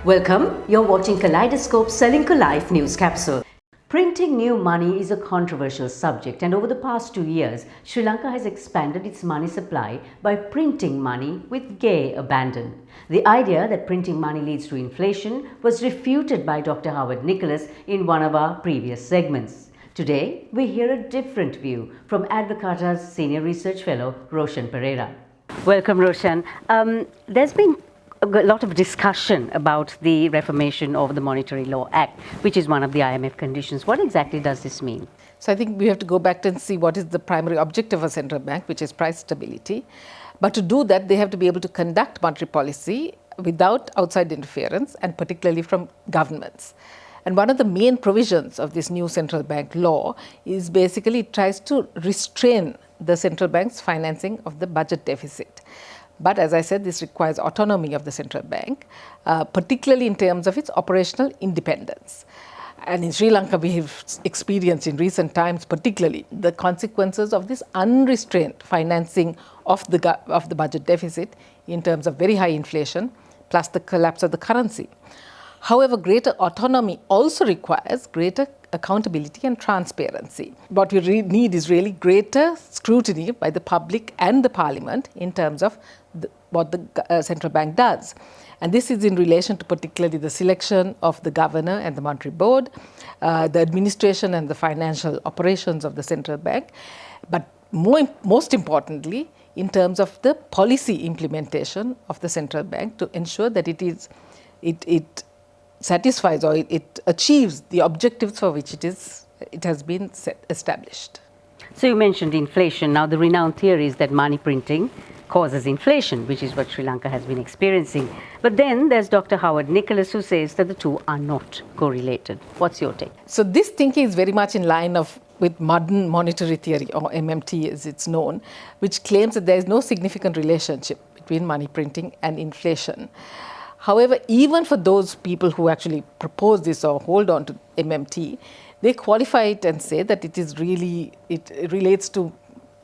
Welcome, you're watching Kaleidoscope Ceylinco Live News Capsule. Printing new money is a controversial subject, and over the past 2 years, Sri Lanka has expanded its money supply by printing money with gay abandon. The idea that printing money leads to inflation was refuted by Dr. Howard Nicholas in one of our previous segments. Today, we hear a different view from Advocata's Senior Research Fellow, Roshan Perera. Welcome, Roshan. There's been a lot of discussion about the reformation of the Monetary Law Act, which is one of the IMF conditions. What exactly does this mean? So I think we have to go back and see what is the primary objective of a central bank, which is price stability. But to do that, they have to be able to conduct monetary policy without outside interference, and particularly from governments. And one of the main provisions of this new central bank law is basically it tries to restrain the central bank's financing of the budget deficit. But as I said, this requires autonomy of the central bank, particularly in terms of its operational independence. And in Sri Lanka, we have experienced in recent times, particularly, the consequences of this unrestrained financing of the budget deficit in terms of very high inflation, plus the collapse of the currency. However, greater autonomy also requires greater accountability and transparency. What we need is really greater scrutiny by the public and the parliament in terms of what the central bank does. And this is in relation to particularly the selection of the governor and the monetary board, the administration and the financial operations of the central bank, but most importantly, in terms of the policy implementation of the central bank to ensure that it satisfies or it achieves the objectives for which it has been established. So you mentioned inflation. Now the renowned theory is that money printing causes inflation, which is what Sri Lanka has been experiencing. But then there's Dr. Howard Nicholas, who says that the two are not correlated. What's your take? So this thinking is very much in line with modern monetary theory, or MMT as it's known, which claims that there is no significant relationship between money printing and inflation. However, even for those people who actually propose this or hold on to MMT, they qualify it and say that it relates to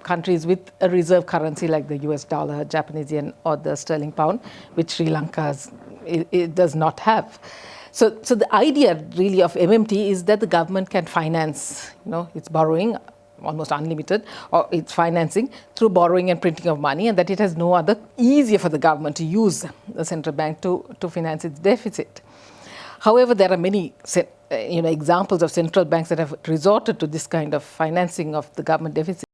countries with a reserve currency like the US dollar, Japanese yen, or the sterling pound, which Sri Lanka it does not have. So the idea really of MMT is that the government can finance, its borrowing, almost unlimited, or its financing through borrowing and printing of money, and that it has no other easier for the government to use the central bank to finance its deficit. However, there are many examples of central banks that have resorted to this kind of financing of the government deficit.